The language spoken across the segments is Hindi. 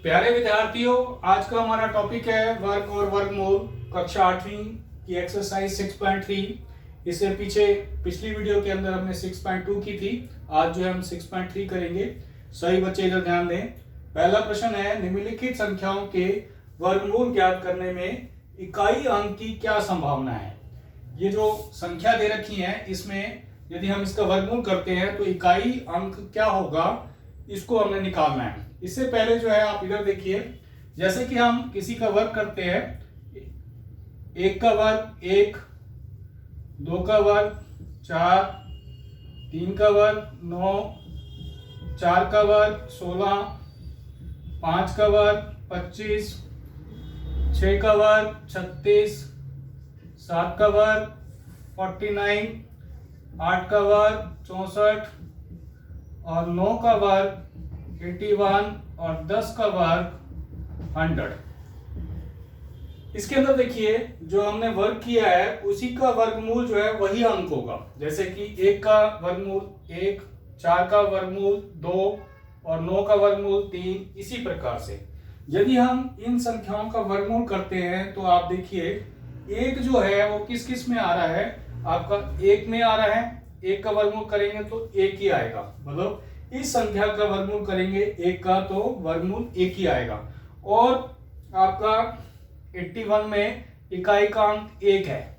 प्यारे विद्यार्थियों, आज का हमारा टॉपिक है वर्ग और वर्गमूल, कक्षा 8वीं की एक्सरसाइज 6.3। इससे पीछे पिछली वीडियो के अंदर हमने 6.2 की थी। आज जो है हम 6.3 करेंगे। सही बच्चे इधर ध्यान दें। पहला प्रश्न है, निम्नलिखित संख्याओं के वर्गमूल ज्ञात करने में इकाई अंक की क्या संभावना है। ये जो संख्या दे रखी है, इसमें यदि हम इसका वर्गमूल करते हैं तो इकाई अंक क्या होगा, इसको हमने निकालना है। इससे पहले जो है आप इधर देखिए, जैसे कि हम किसी का वर्ग करते हैं, 1 का वर्ग 1, 2 का वर्ग 4, 3 का वर्ग 9, 4 का वर्ग 16, 5 का वर्ग 25, 6 का वर्ग 36, 7 का वर्ग 49, 8 का वर्ग 64 और 9 का वर्ग 81 और 10 का वर्ग 100। इसके अंदर देखिए, जो हमने वर्ग किया है उसी का वर्गमूल जो है वही अंक होगा। जैसे कि 1 का वर्गमूल 1, 4 का वर्गमूल 2 और 9 का वर्गमूल 3। इसी प्रकार से यदि हम इन संख्याओं का वर्गमूल करते हैं तो आप देखिए, 1 जो है वो किस किस में आ रहा है, आपका 1 में आ रहा है। 1 का वर्गमूल करेंगे तो 1 ही आएगा, मतलब इस संख्या का वर्गमूल करेंगे 1 का तो वर्गमूल 1 ही आएगा। और आपका 81 में इकाई का अंक 1 है।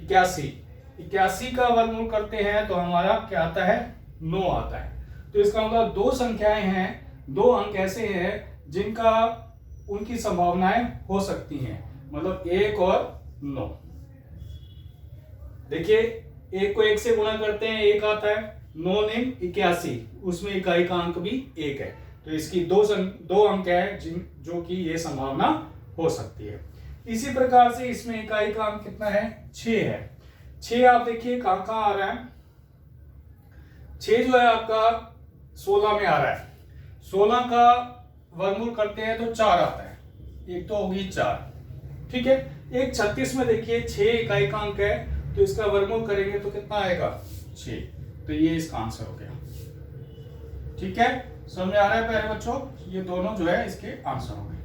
81 का वर्गमूल करते हैं तो हमारा क्या आता है, 9 आता है। तो इसका मतलब दो संख्याएं हैं, दो अंक ऐसे हैं जिनका उनकी संभावनाएं हो सकती हैं, मतलब 1 और 9। देखिए, 1 को 1 से गुणा करते हैं 1 आता है, 9 ने 81, उसमें इकाई का अंक भी 1 है। तो इसकी दो अंक है जो कि ये संभावना हो सकती है। इसी प्रकार से इसमें इकाई का अंक कितना है, 6 है। 6 आप देखिए कहां कहां आ रहा है। 6 जो है आपका 16 में आ रहा है। 16 का वर्गमूल करते हैं तो 4 आता है, एक तो होगी 4, ठीक है। एक 36 में देखिए 6 इकाई का अंक है, तो इसका वर्गमूल करेंगे तो कितना आएगा, 6। तो ये इसका आंसर हो गया, ठीक है। समझ आ रहा है प्यारे बच्चों, ये दोनों जो है इसके आंसर हो गए।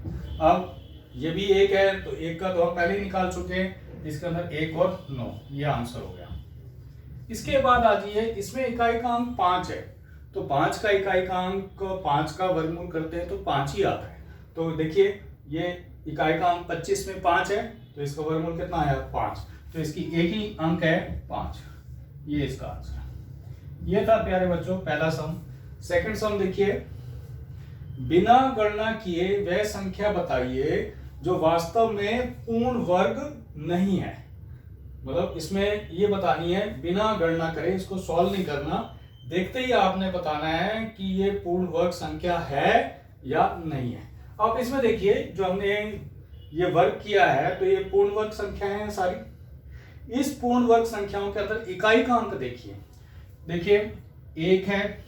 अब ये भी 1 है, तो 1 का तो हम पहले ही निकाल चुके हैं, इसके अंदर 1 और 9, ये आंसर हो गया। इसके बाद आ जाइए, इसमें इकाई का अंक 5 है, तो 5 का इकाई का अंक 5 का वर्गमूल करते हैं तो 5 ही आता है। तो देखिए, ये इकाई का अंक 25 में 5 है, तो इसका वर्गमूल कितना आया, 5। तो इसकी एक ही अंक है 5, ये इसका आंसर। ये था प्यारे बच्चों पहला सम। सेकंड सम देखिए, बिना गणना किए वह संख्या बताइए जो वास्तव में पूर्ण वर्ग नहीं है। मतलब इसमें ये बतानी है, बिना गणना करे, इसको सॉल्व नहीं करना, देखते ही आपने बताना है कि ये पूर्ण वर्ग संख्या है या नहीं है। अब इसमें देखिए, जो हमने ये वर्ग किया है तो ये पूर्ण वर्ग संख्या है सारी। इस पूर्ण वर्ग संख्याओं के अंदर इकाई का अंक देखिए, 1 है,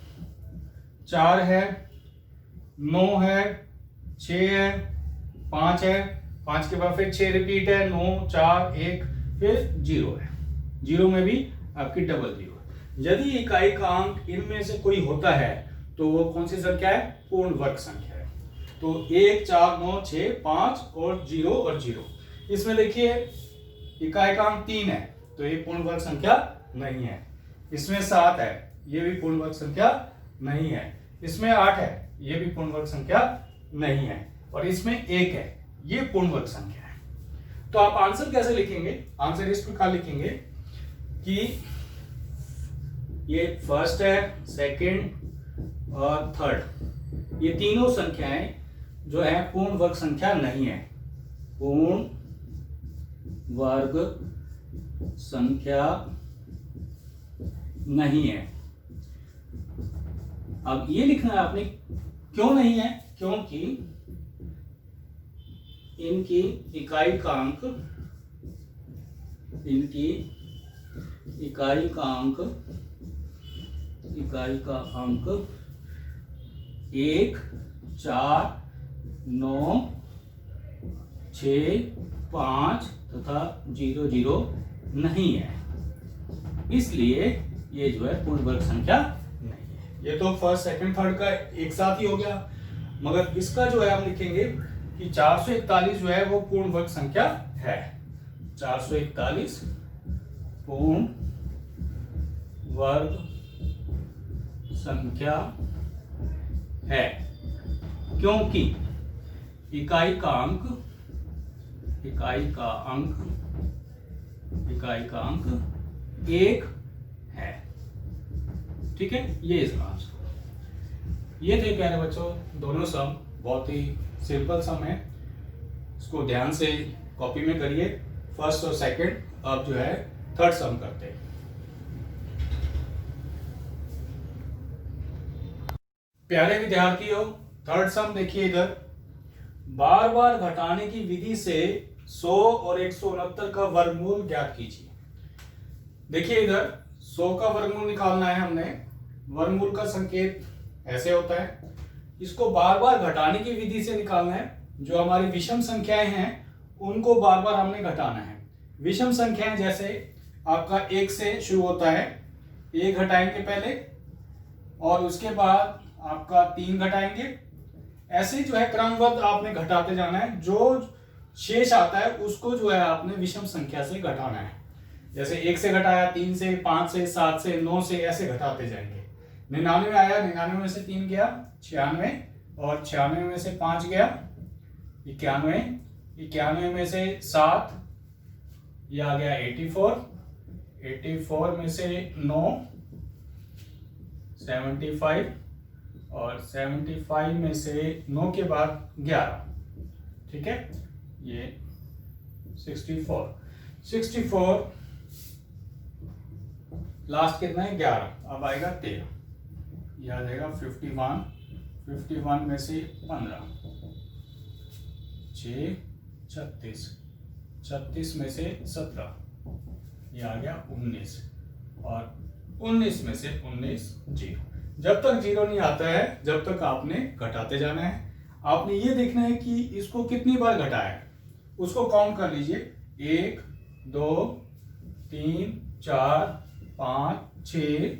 4 है, 9 है, 6 है, 5 है, 5 के बाद फिर 6 रिपीट है, 9, 4, 1, फिर 0 है। 0 में भी आपकी डबल 0 है। यदि इकाई का अंक इनमें से कोई होता है तो वो कौन सी संख्या है, पूर्ण वर्ग संख्या है। तो 1, 4, 9, 6, 5 और 0 और 0। इसमें देखिए इकाई का अंक 3 है, तो ये पूर्ण वर्ग संख्या नहीं है। इसमें 7 है, ये भी पूर्ण वर्ग संख्या नहीं है। इसमें 8 है, ये भी पूर्ण वर्ग संख्या नहीं है। और इसमें 1 है, ये पूर्ण वर्ग संख्या है। तो आप आंसर कैसे लिखेंगे, आंसर इस प्रकार लिखेंगे कि ये फर्स्ट है, सेकंड और थर्ड, ये तीनों संख्याएं जो है पूर्ण वर्ग संख्या नहीं है, पूर्ण वर्ग संख्या नहीं है। अब ये लिखना है आपने, क्यों नहीं है, क्योंकि इनकी इकाई का अंक 1, 4, 9, 6, 5 तथा 0, 0 नहीं है, इसलिए ये जो है पूर्ण वर्ग संख्या नहीं है। ये तो फर्स्ट सेकंड थर्ड का एक साथ ही हो गया। मगर इसका जो है हम लिखेंगे कि 441 जो है वो पूर्ण वर्ग संख्या है। 441 पूर्ण वर्ग संख्या है, क्योंकि इकाई का अंक एक है। ठीक है, ये इसका आंसर। ये थे प्यारे बच्चों दोनों सम, बहुत ही सिंपल सम है। इसको ध्यान से कॉपी में करिए, फर्स्ट और सेकंड। अब जो है थर्ड सम करते हैं। प्यारे विद्यार्थियों, थर्ड सम देखिए इधर। बार बार घटाने की विधि से 100 और 169 का वर्गमूल ज्ञात कीजिए। देखिए इधर 100 का वर्गमूल निकालना है हमने। वर्गमूल का संकेत ऐसे होता है। इसको बार बार घटाने की विधि से निकालना है। जो हमारी विषम संख्याएं हैं उनको बार बार हमने घटाना है। विषम संख्याएं जैसे आपका 1 से शुरू होता है, 1 घटाएंगे पहले और उसके बाद आपका 3 घटाएंगे। ऐसे जो है क्रमबद्ध आपने घटाते जाना है। जो शेष आता है उसको जो है आपने विषम संख्या से घटाना है। जैसे 1 से घटाया, 3 से, 5 से, 7 से, 9 से, ऐसे घटाते जाएंगे। 99 आया, 99 में से 3 गया 96, और 96 में से 5 गया 91, 91 में से 7 ये आ गया 84, 84 में से 9 75, और 75 में से 9 के बाद 11। ठीक है, ये 64 लास्ट कितना है 11, अब आएगा 13, यह आ जाएगा 51 में से 15 6 36 में से 17, यह आ गया 19, और 19 में से 19 जीरो। जब तक जीरो नहीं आता है जब तक आपने घटाते जाना है। आपने ये देखना है कि इसको कितनी बार घटाया है, उसको काउंट कर लीजिए। 1 2 3 4 5 6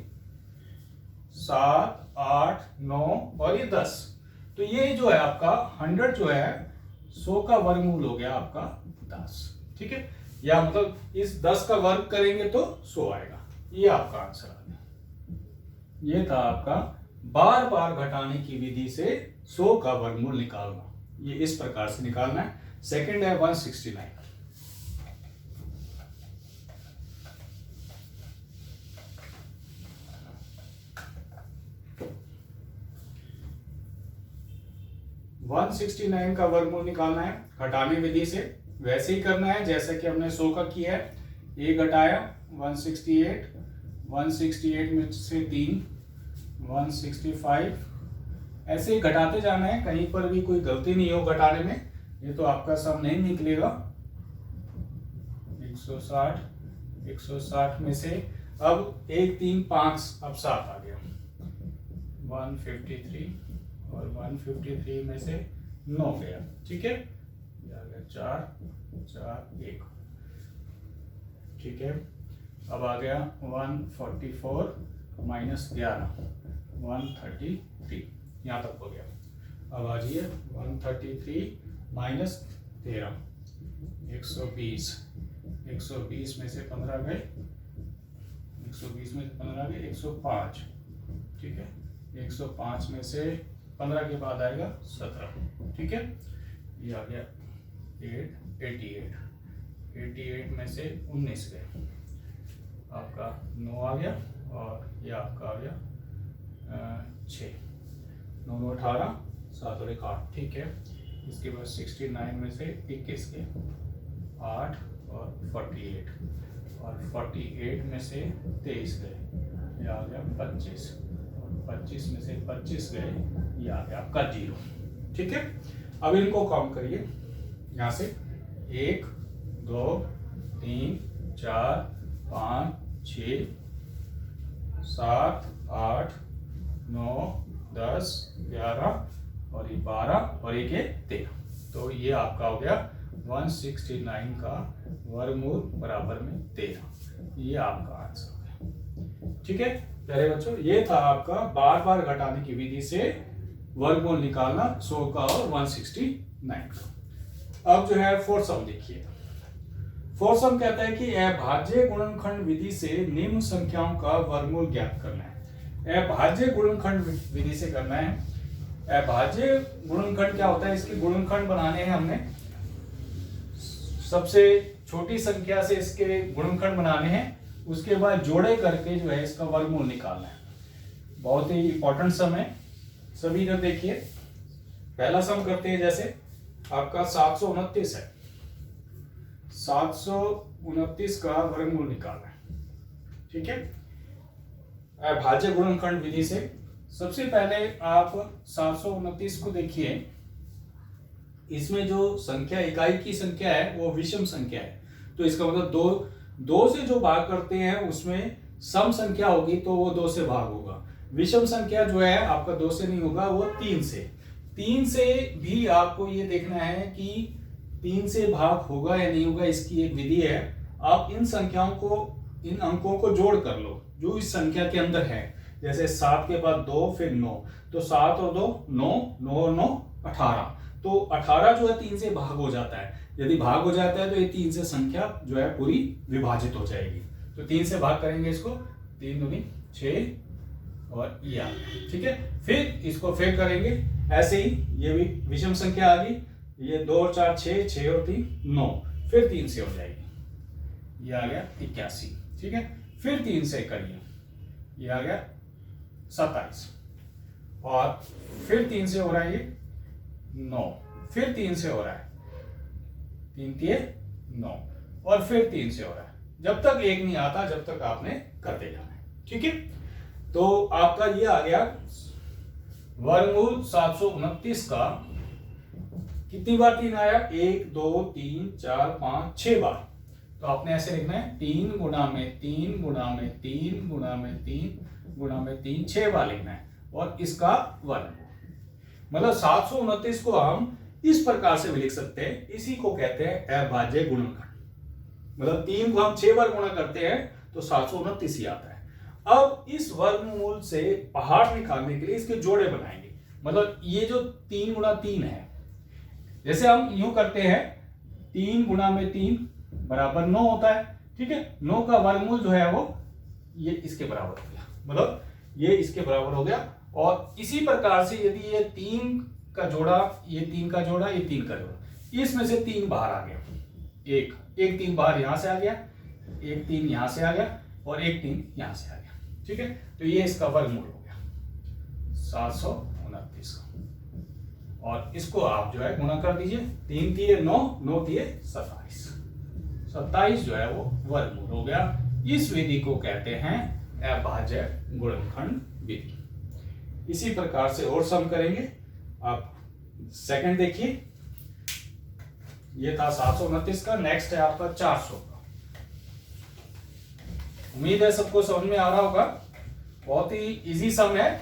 7 8 9 और ये 10। तो ये जो है आपका 100 जो है 100 का वर्गमूल हो गया आपका 10। ठीक है, या मतलब इस 10 का वर्ग करेंगे तो 100 आएगा। ये आपका आंसर आ गया। ये था आपका बार बार घटाने की विधि से 100 का वर्गमूल निकालना। ये इस प्रकार से निकालना है। सेकंड है 169। का वर्गमूल निकालना है घटाने विधि से। वैसे ही करना है जैसे कि हमने 100 का किया है। 1 घटाया 168 में से 3 165, ऐसे ही घटाते जाना है। कहीं पर भी कोई गलती नहीं हो घटाने में, ये तो आपका सम नहीं निकलेगा। 160 में से अब 1 3 5 अब 7 आ गया। 153 और 153 में से 9 गया। ठीक है, ये आ गया 4 1। ठीक है, अब आ गया 144 माइनस 11 133, यहाँ तक हो गया। अब आ जाइए 133 माइनस 13 120 में से 15 गए, 120 में से 15 गए 105। ठीक है, 105 में से 15 के बाद आएगा 17। ठीक है, ये आ गया 88 में से 19 गए, आपका 9 आ गया, और ये आपका आ गया 6 9 9 18 7 और 1 8। ठीक है, इसके बाद 69 में से 21 गए 8, और 48, और 48 में से 23 गए, ये आ गया 25, और 25 में से 25 गए, ये आ गया आपका 0। ठीक है, अब इनको काउंट करिए यहाँ से। 1 2 3 4 5 6 7 8 9 10 11 और ये 12 और ये 13। तो ये आपका हो गया 169 का वर्गमूल बराबर में 13। ये आपका आंसर हो गया। ठीक है प्यारे बच्चों, ये था आपका बार बार घटाने की विधि से वर्गमूल निकालना 100 का और 169 का। अब जो है फोर्थ सम देखिए। फोर्थ सम कहता है कि अभाज्य गुणनखंड विधि से निम्न संख्याओं का वर्गमूल ज्ञात करना है। अभाज्य गुणनखंड विधि से करना है। अभाज्य गुणनखंड क्या होता है, इसके गुणनखंड बनाने हैं हमने, सबसे छोटी संख्या से इसके गुणनखंड बनाने हैं, उसके बाद जोड़े करके जो है इसका वर्गमूल निकालना है। बहुत ही इंपॉर्टेंट सम है, सभी ने देखिए। पहला सम करते हैं, जैसे आपका 729 है, 729 का वर्गमूल निकालना है, ठीक है। अभाज्य गुणनखंड विधि से सबसे पहले आप 729 को देखिए। इसमें जो संख्या इकाई की संख्या है वो विषम संख्या है, तो इसका मतलब दो से जो भाग करते हैं उसमें सम संख्या होगी तो वो 2 से भाग होगा। विषम संख्या जो है आपका 2 से नहीं होगा, वो 3 से। 3 से भी आपको ये देखना है कि 3 से भाग होगा या नहीं होगा, इसकी एक विधि है। आप इन संख्याओं को, इन अंकों को जोड़ कर लो जो इस संख्या के अंदर है। जैसे 7 के बाद 2 फिर 9, तो 7 और 2 9, 9 और 9 18। तो 18 जो है 3 से भाग हो जाता है। यदि भाग हो जाता है तो ये 3 से संख्या जो है पूरी विभाजित हो जाएगी। तो 3 से भाग करेंगे इसको, 3 दूनी 6 और ये आ गया, ठीक है। फिर इसको फिर करेंगे ऐसे ही, ये भी विषम संख्या आ गई, ये 2 और 4 6, 6 और 3 9, फिर 3 से हो जाएगी, ये आ गया 81, ठीक है। फिर 3 से करिए, ये आ गया 27, और फिर 3 से हो रहा है ये 9, फिर 3 से हो रहा है 3 3 9, और फिर 3 से हो रहा है। जब तक 1 नहीं आता जब तक आपने करते जाना है, ठीक है। तो आपका ये आ गया वर्गमूल 729 का। कितनी बार 3 आया, 1 2 3 4 5 6 बार। तो आपने ऐसे लिखना है 3 गुणा में 3 गुणा में 3 गुणा में 3 गुणा में 3, 6 बार लिखना है, और इसका वर्गमूल। मतलब 729 को हम इस प्रकार से भी लिख सकते हैं, इसी को कहते हैं अभाज्य गुणनखंड। मतलब 3 को हम 6 बार गुणा करते हैं तो 729 ही आता है। अब इस वर्गमूल से बाहर निकालने के लिए इसके जोड़े बनाएंगे। मतलब ये जो 3 गुणा 3 है, जैसे हम यूं करते हैं 3 गुणा में 3 बराबर 9 होता है, ठीक है। 9 का वर्गमूल जो है वो ये इसके बराबर हो गया, मतलब ये इसके बराबर हो गया। और इसी प्रकार से यदि ये 3 का जोड़ा, ये 3 का जोड़ा, ये 3 का जोड़ा, इसमें से 3 बाहर आ गया, एक 3 बाहर यहां से आ गया, एक 3 यहां से आ गया, और एक 3 यहां से आ गया, ठीक है। तो ये इसका वर्गमूल हो गया 729 का। और इसको आप जो है गुणा कर दीजिए, 3 3 9, 9 3 27, 27 जो है वो वर्गमूल हो गया। इस विधि को कहते हैं अभाज्य गुणनखंड विधि। इसी प्रकार से और सम करेंगे। आप सेकंड देखिए, ये था 729 का। नेक्स्ट है आपका 400 का। उम्मीद है सबको समझ में आ रहा होगा। बहुत ही इजी सम है,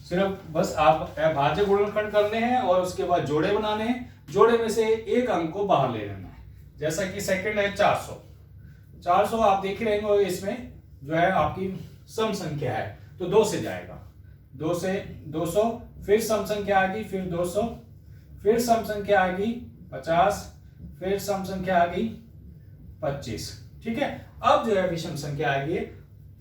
सिर्फ बस आप अभाज्य गुणनखंड करने हैं और उसके बाद जोड़े बनाने हैं। जोड़े में से एक अंक को बाहर ले लेना है। जैसा कि सेकंड है 400। 400 आप देख रहे होंगे, इसमें जो है आपकी सम संख्या है, तो 2 से जाएगा, 2 से 200, फिर सम संख्या आ गई, फिर 200, फिर सम संख्या आ गई 50, फिर सम संख्या आ गई 25, ठीक है। अब जो है विषम संख्या आ गई,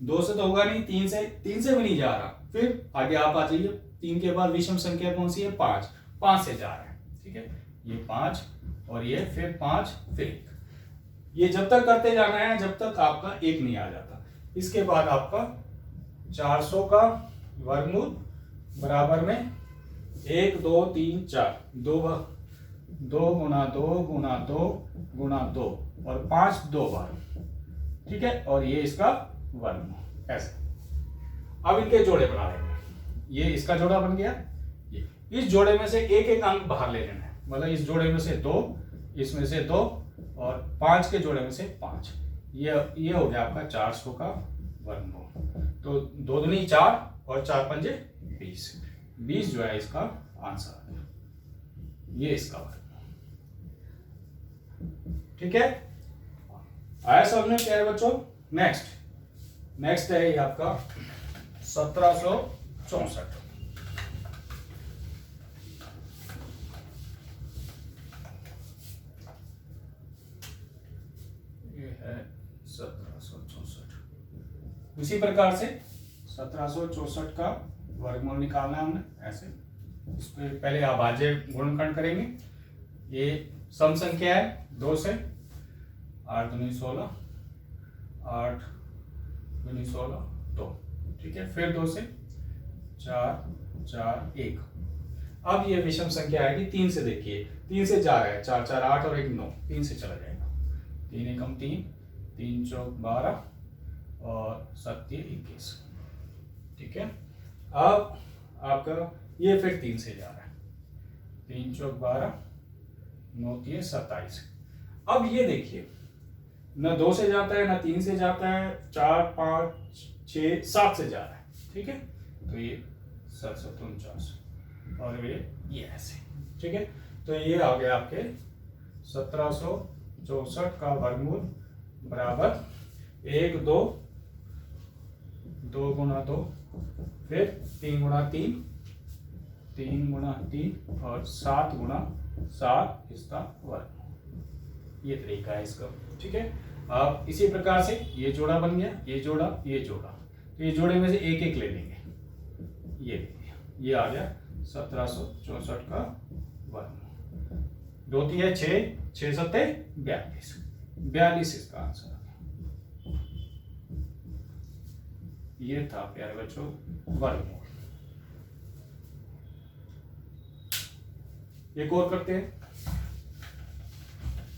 2 से तो होगा नहीं, 3 से भी नहीं जा रहा। फिर आगे आप आ जाइए, 3 के बाद विषम संख्या कौन सी है, 5 से जा रहा है, ठीक है। ये 5 और ये फिर 5 फिर 1। ये जब तक करते जाना है जब तक आपका 1 नहीं आ जाता। इसके बाद आपका 400 का वर्गमूल बराबर में 1 2 3 4, 2 गुणा 2 गुणा 2 गुणा 2, और 5 2 बार, ठीक है। और ये इसका वर्गमूल ऐसे। अब इनके जोड़े बना लेंगे। ये इसका जोड़ा बन गया, ये इस जोड़े में से एक एक अंक बाहर ले लेना है। मतलब इस जोड़े में से 2, इसमें से 2, और 5 के जोड़े में से 5। ये हो गया आपका 400 का वर्गमूल। तो 2 दूनी 4 और 4 पंजे 20, 20 जो है इसका आंसर है। ये इसका वर्गमूल, ठीक है। आया समझ में प्यारे बच्चों। नेक्स्ट है ये आपका 1764। इसी प्रकार से 1764 का वर्गमूल निकालना है हमने ऐसे। इस पे पहले अभाज्य गुणनखंड करेंगे। ये सम संख्या है 2 से, 8 दूनी 16, 8 दूनी 16 2, ठीक है। फिर 2 से 4 4 1। अब ये विषम संख्या आएगी 3 से। देखिए 3 से जा रहा है, 4 4 8 और 1 9, 3 से चला जाएगा। 3 एकम 3, 3 चौक 12 और 7 21, ठीक है। अब आपका ये फिर 3 से जा रहा है, 3 चौक 12, 9 3 27। अब ये देखिए न 2 से जाता है, न 3 से जाता है, 4 5 6 7 से जा रहा है, ठीक है। तो ये 749 और ये ऐसे, ठीक है। तो ये आ गया आपके 1764 का वर्गमूल बराबर 1 2 2 गुणा 2, फिर 3 गुणा 3, 3 गुणा 3 और 7 गुणा 7 इसका वर्ग। ये तरीका है इसका, ठीक है। अब इसी प्रकार से ये जोड़ा बन गया, ये जोड़ा, ये जोड़ा, तो ये जोड़े में से एक एक ले लेंगे। ये आ गया 1764 का वर्ग। 2 3 6, 6 7 42, 42 इसका आंसर आ गया। ये था प्यारे बच्चों वर्गमूल। एक और करते हैं।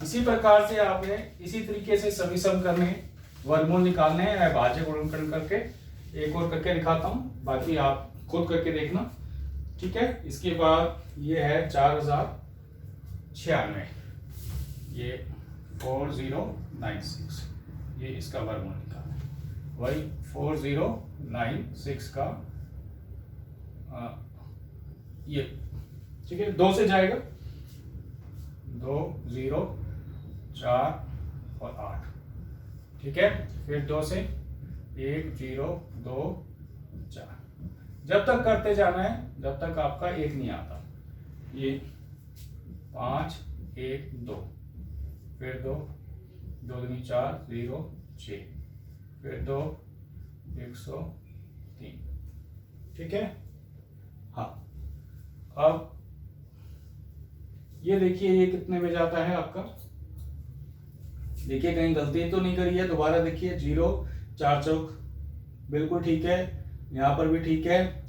इसी प्रकार से आपने इसी तरीके से सभी सम करने, वर्गमूल निकालने हैं, अभाज्य गुणनखंड करके। एक और करके दिखाता हूं, बाकी आप खुद करके देखना, ठीक है। इसके बाद ये है 4096, ये 4096, ये इसका वर्गमूल निकालना है। वही 4096 का ये, ठीक है। 2 से जाएगा, 2 0 4 और 8, ठीक है। फिर 2 से 1 0 2 4, जब तक करते जाना है जब तक आपका 1 नहीं आता। ये 5 1 2, फिर 2 2 दूनी 4 0 6, फिर 2 103, ठीक है। हाँ, अब ये देखिए ये कितने में जाता है आपका। देखिए कहीं गलती तो नहीं करी है, दोबारा देखिए 0 4 चौक बिल्कुल ठीक है, यहाँ पर भी ठीक है,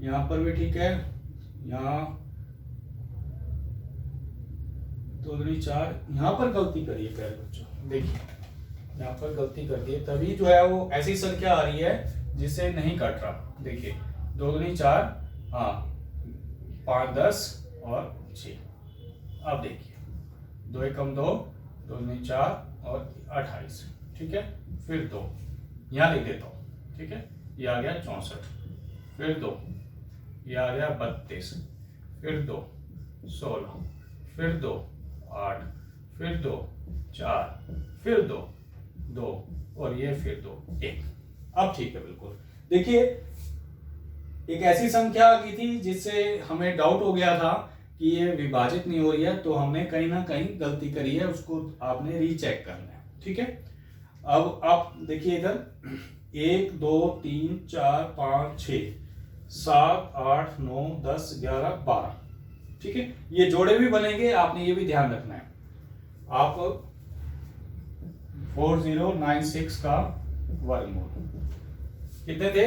यहाँ पर भी ठीक है, यहाँ 2 दूनी 4, यहाँ पर गलती करी है प्यारे बच्चों। देखिए यहाँ पर गलती कर दी है, तभी जो है वो ऐसी संख्या आ रही है जिससे नहीं कट रहा। देखिए 2 दूनी 4, हाँ 5 10 और 6। अब देखिए 2 एकम 2, 2 दूनी 4 और 28, ठीक है। फिर 2 यहाँ लिख देता हूँ, ठीक है। ये आ गया 64, फिर 2 ये आ गया 32, फिर 2 16, फिर 2 8, फिर 2 4, फिर 2 2 और ये फिर 2 1। अब ठीक है बिल्कुल। देखिए एक ऐसी संख्या आ गई थी जिससे हमें डाउट हो गया था कि ये विभाजित नहीं हो रही है, तो हमने कहीं ना कहीं गलती करी है, उसको आपने रीचेक करना है, ठीक है। अब आप देखिए इधर 1 2 3 4 5 6 7 8 9 10 11 12, ठीक है। ये जोड़े भी बनेंगे, आपने ये भी ध्यान रखना है। आप 4096 का वर्गमूल कितने थे?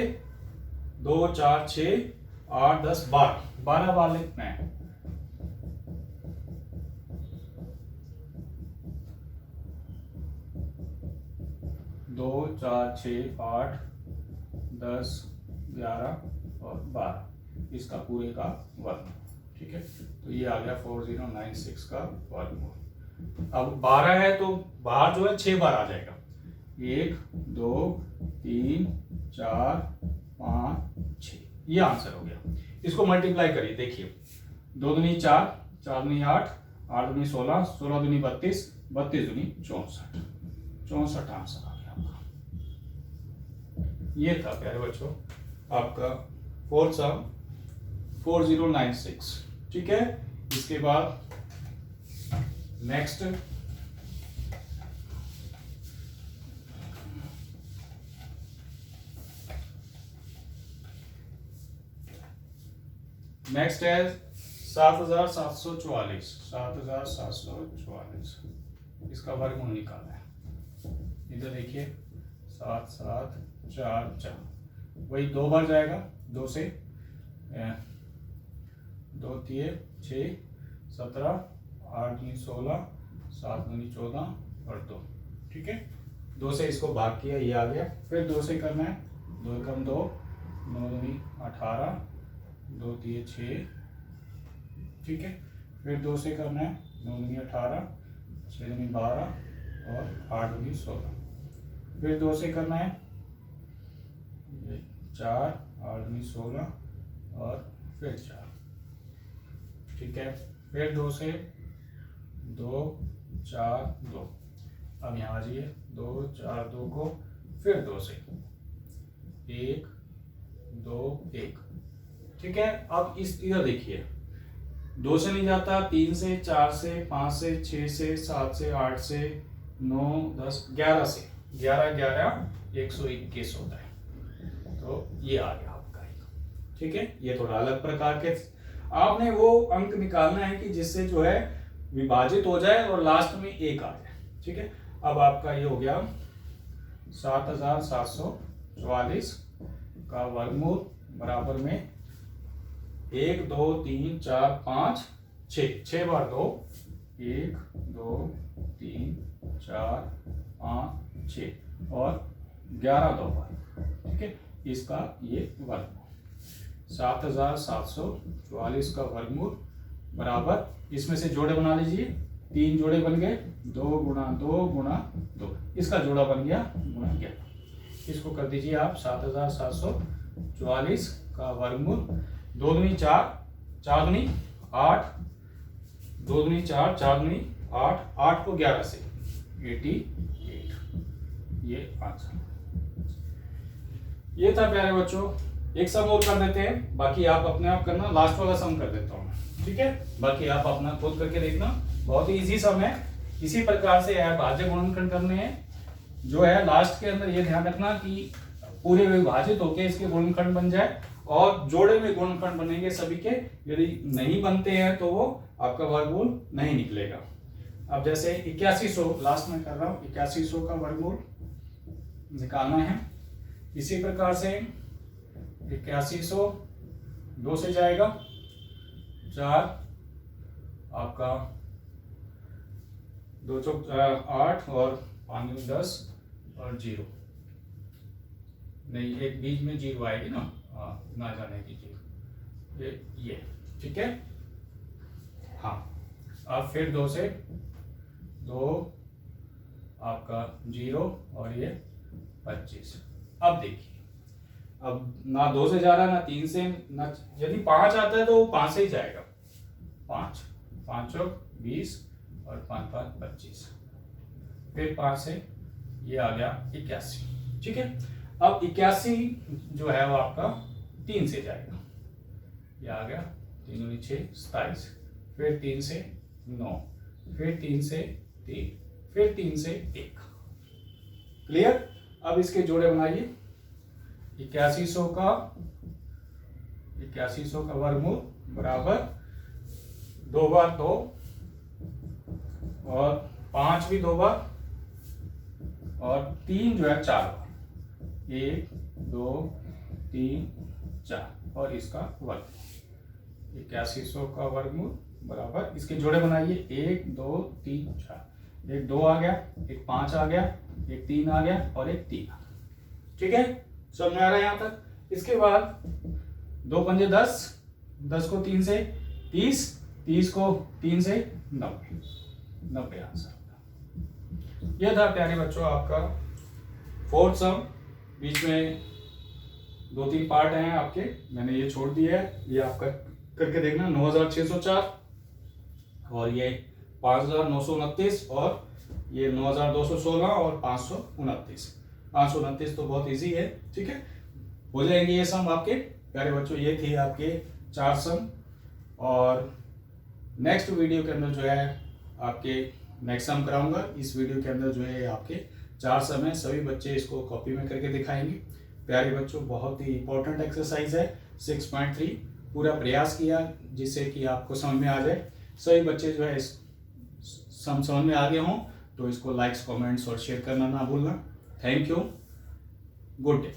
2 4 6 8 10 12 बार लिखना है। दो 4 6 8 10 11 और 12, इसका पूरे का वर्गमूल, ठीक है। तो ये आ गया 4096 का वर्गमूल। अब 12 है तो बाहर जो है 6 बार आ जाएगा। 1 2 3 4 5 6, ये आंसर हो गया। इसको मल्टीप्लाई करिए, देखिए 2 दूनी 4, 4 दूनी 8, 8 दूनी 16, 16 दूनी 32, 32 दूनी 64, 64 आंसर आ गया आपका। ये था प्यारे बच्चों आपका फोर्थ सम 4096, ठीक है। इसके बाद नेक्स्ट नेक्स्ट है 7,744, 7,744, इसका वर्गमूल निकालना है। इधर देखिए 7 7 4 4, वही 2 बार जाएगा, 2 से 2 3 6 17, 8 3 16, 7 9 14 और 2, ठीक है। 2 से इसको भाग किया, ये आ गया। फिर 2 से करना है, 2 कम 2, 9 2 18, 2 3 6, ठीक है। फिर 2 से करना है, 9 2 18, 6 2 12 और 8 2 16। फिर 2 से करना है 4, 8 2 16 और फिर 4, ठीक है। फिर 2 से 2 4 2, अब यहाँ आ जाइए, 2 4 2 को फिर 2 से 1 2 1, ठीक है। अब इस इधर देखिए, 2 से नहीं जाता, 3 से 4 से 5 से 6 से 7 से 8 से 9 10 11 से 11 11 121 होता है। तो ये आ गया आपका, ठीक है। ये थोड़ा अलग प्रकार के, आपने वो अंक निकालना है कि जिससे जो है विभाजित हो जाए और लास्ट में 1 आ जाए, ठीक है। अब आपका ये हो गया 7,744 का वर्गमूल बराबर में 1 2 3 4 5 6 बार 2, 1 2 3 4 5 6 और 11 2 बार, ठीक है। इसका ये वर्गमूल 7,744 का वर्गमूल बराबर, इसमें से जोड़े बना लीजिए, 3 जोड़े बन गए, 2 गुणा 2 गुणा 2, इसका जोड़ा बन गया गुणा 11। इसको कर दीजिए आप 7,744 का वर्गमूल, 2 दूनी 4, 4 दूनी 8, 2 दूनी 4, 4 दूनी 8, 8 को 11 से 88, ये आंसर। ये था प्यारे बच्चों। एक सम और कर देते हैं, बाकी आप अपने आप करना, लास्ट वाला सम कर देता हूँ, ठीक है। बाकी आप अपना खुद करके देखना, बहुत ही इजी सम है। इसी प्रकार से भाज्य गुणनखंड करने हैं, जो है लास्ट के अंदर ये ध्यान रखना कि पूरे विभाजित होके इसके गुणनखंड बन जाए और जोड़े में गुणनखंड बनेंगे सभी के। यदि नहीं बनते हैं तो वो आपका वर्गमूल नहीं निकलेगा। अब जैसे 8100 लास्ट में कर रहा हूँ, 8100 का वर्गमूल निकालना है। इसी प्रकार से 8100 2 से जाएगा, 4 आपका 2 चौक 8 और 5 10 और 0 नहीं, एक बीच में 0 आएगी ना, ना जाने की 0, ये ठीक है। हाँ, अब फिर 2 से 2 आपका 0 और ये 25। अब देखिए, अब ना 2 से जा रहा ना 3 से, ना यदि 5 आता है तो वो 5 से ही जाएगा। 5 5 चौक 20 और 5 5 25, फिर 5 से ये आ गया 81, ठीक है। अब 81 जो है वो आपका 3 से जाएगा, ये आ गया 3 दूनी 6 27, फिर 3 से 9, फिर 3 से 3, फिर 3 से 1। क्लियर। अब इसके जोड़े बनाइए। 8100 का वर्गमूल बराबर 2 बार 2 और 5 भी 2 बार और 3 जो है 4 बार, 1 2 3 4 और इसका वर्ग। 8100 का वर्गमूल बराबर, इसके जोड़े बनाइए 1 2 3 4, एक 2 आ गया, एक 5 आ गया, एक 3 आ गया और एक 3 आ गया, ठीक है। समझ में आ रहा है यहां तक। इसके बाद 2 पंजे 10, 10 को 3 से 30, 30 को 3 से 90, 90 आंसर। यह था प्यारे बच्चों आपका फोर्थ सम। बीच में 2-3 पार्ट हैं आपके, मैंने ये छोड़ दिया है, ये आपका करके देखना। 9604 और ये 5929 और ये 9216 और 529। 529 तो बहुत इजी है, ठीक है, हो जाएंगे ये सम आपके प्यारे बच्चों। ये थे आपके 4 सम, और नेक्स्ट वीडियो के अंदर जो है आपके नेक्स्ट सम कराऊंगा। इस वीडियो के अंदर जो है आपके 4 सम है, सभी बच्चे इसको कॉपी में करके दिखाएंगे। प्यारे बच्चों, बहुत ही इंपॉर्टेंट एक्सरसाइज है 6.3, पूरा प्रयास किया जिससे कि आपको समझ में आ जाए। सभी बच्चे जो है समझ में आ गए हों तो इसको लाइक्स, कमेंट्स और शेयर करना ना भूलना। Thank you, good day.